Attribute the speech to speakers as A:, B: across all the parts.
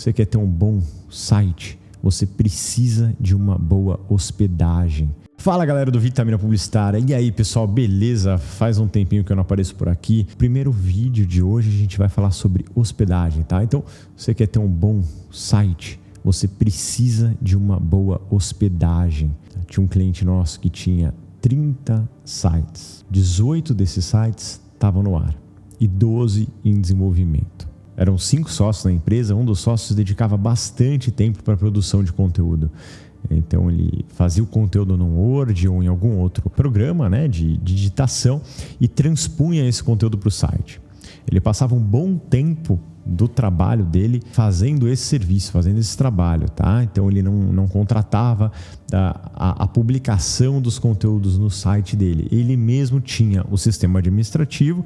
A: Você quer ter um bom site? Você precisa de uma boa hospedagem. Fala, galera do Vitamina Publicitária. E aí, pessoal, beleza? Faz um tempinho que eu não apareço por aqui. Primeiro vídeo de hoje a gente vai falar sobre hospedagem, tá? Então, você quer ter um bom site? Você precisa de uma boa hospedagem. Tinha um cliente nosso que tinha 30 sites. 18 desses sites estavam no ar e 12 em desenvolvimento. Eram 5 sócios na empresa, um dos sócios dedicava bastante tempo para a produção de conteúdo. Então ele fazia o conteúdo no Word ou em algum outro programa, né, de digitação e transpunha esse conteúdo para o site. Ele passava um bom tempo do trabalho dele fazendo esse serviço, fazendo esse trabalho, tá? Então ele não contratava a publicação dos conteúdos no site dele. Ele mesmo tinha o sistema administrativo,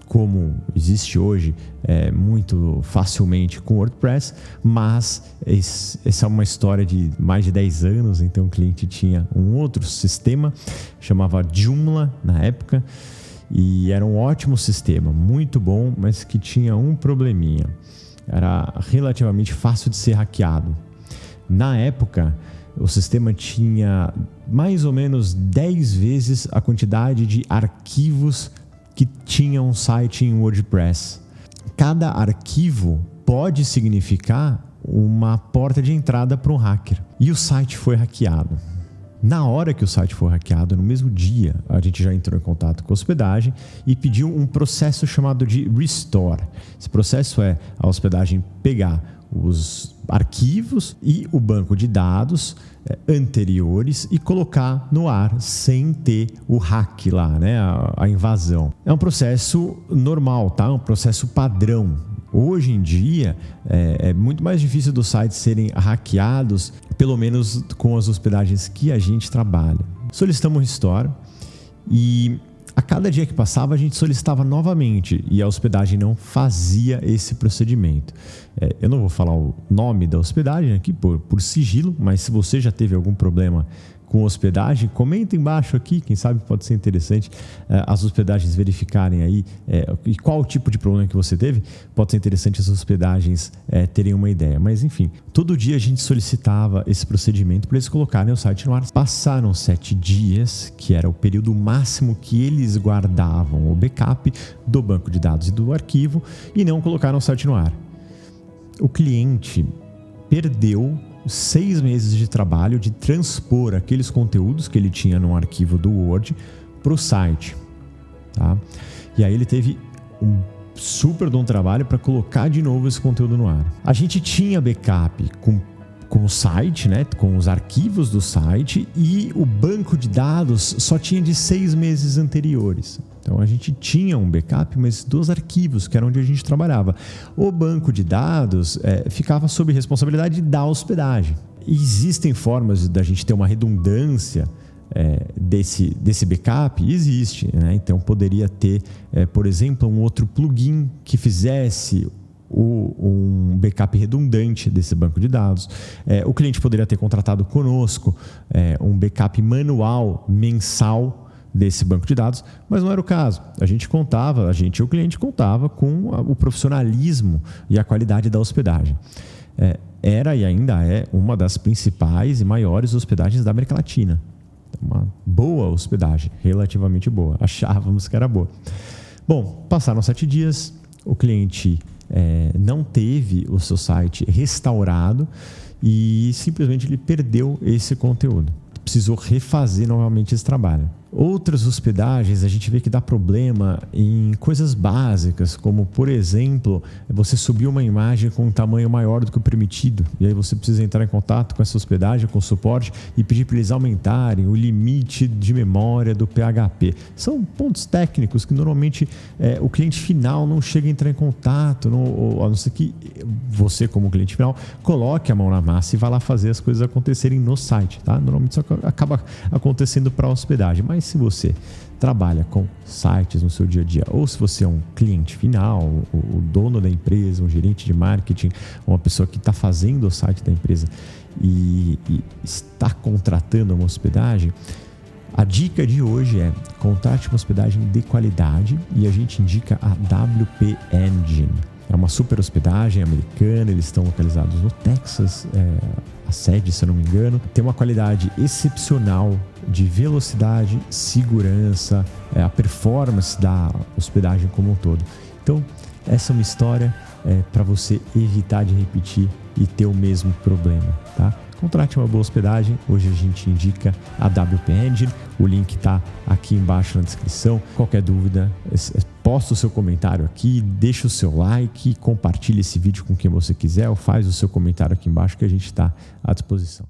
A: como existe hoje muito facilmente com WordPress, mas essa é uma história de mais de 10 anos, então o cliente tinha um outro sistema, chamava Joomla na época, e era um ótimo sistema, muito bom, mas que tinha um probleminha. Era relativamente fácil de ser hackeado. Na época, o sistema tinha mais ou menos 10 vezes a quantidade de arquivos que tinha um site em WordPress. Cada arquivo pode significar uma porta de entrada para um hacker. E o site foi hackeado. Na hora que o site foi hackeado, no mesmo dia, a gente já entrou em contato com a hospedagem e pediu um processo chamado de restore. Esse processo é a hospedagem pegar os arquivos e o banco de dados anteriores e colocar no ar sem ter o hack lá, né? A invasão. É um processo normal, tá? Um processo padrão. Hoje em dia é muito mais difícil dos sites serem hackeados, pelo menos com as hospedagens que a gente trabalha. Solicitamos restore e a cada dia que passava a gente solicitava novamente e a hospedagem não fazia esse procedimento. Eu não vou falar o nome da hospedagem aqui por sigilo, mas se você já teve algum problema com hospedagem, comenta embaixo aqui, quem sabe pode ser interessante as hospedagens verificarem aí e qual tipo de problema que você teve, pode ser interessante as hospedagens terem uma ideia. Mas enfim, todo dia a gente solicitava esse procedimento para eles colocarem o site no ar. Passaram 7 dias, que era o período máximo que eles guardavam o backup do banco de dados e do arquivo, e não colocaram o site no ar. O cliente perdeu 6 meses de trabalho de transpor aqueles conteúdos que ele tinha no arquivo do Word para o site, tá? E aí ele teve um super de um trabalho para colocar de novo esse conteúdo no ar. A gente tinha backup com o site, né? Com os arquivos do site, e o banco de dados só tinha de 6 meses anteriores. Então a gente tinha um backup, mas dos arquivos, que era onde a gente trabalhava. O banco de dados ficava sob responsabilidade da hospedagem. Existem formas da gente ter uma redundância desse backup? Existe, né? Então poderia ter, por exemplo, um outro plugin que fizesse um backup redundante desse banco de dados. O cliente poderia ter contratado conosco um backup manual mensal desse banco de dados, mas não era o caso. A gente e o cliente contava com o profissionalismo e a qualidade da hospedagem. Era e ainda é uma das principais e maiores hospedagens da América Latina. Uma boa hospedagem, relativamente boa. Achávamos que era boa. Bom, passaram 7 dias, o cliente não teve o seu site restaurado e simplesmente ele perdeu esse conteúdo. Precisou refazer novamente esse trabalho. Outras hospedagens a gente vê que dá problema em coisas básicas, como, por exemplo, você subir uma imagem com um tamanho maior do que o permitido, e aí você precisa entrar em contato com essa hospedagem, com o suporte, e pedir para eles aumentarem o limite de memória do PHP. São pontos técnicos que normalmente o cliente final não chega a entrar em contato, a não ser que você, como cliente final, coloque a mão na massa e vá lá fazer as coisas acontecerem no site, tá? Normalmente isso acaba acontecendo para a hospedagem, mas se você trabalha com sites no seu dia a dia, ou se você é um cliente final, o dono da empresa, um gerente de marketing, uma pessoa que está fazendo o site da empresa e está contratando uma hospedagem, a dica de hoje é: contrate uma hospedagem de qualidade, e a gente indica a WP Engine. É uma super hospedagem americana, eles estão localizados no Texas, a sede, se eu não me engano. Tem uma qualidade excepcional de velocidade, segurança, a performance da hospedagem como um todo. Então, essa é uma história para você evitar de repetir e ter o mesmo problema, tá? Contrate uma boa hospedagem. Hoje a gente indica a WP Engine. O link está aqui embaixo na descrição. Qualquer dúvida, posta o seu comentário aqui, deixa o seu like, compartilha esse vídeo com quem você quiser ou faz o seu comentário aqui embaixo que a gente está à disposição.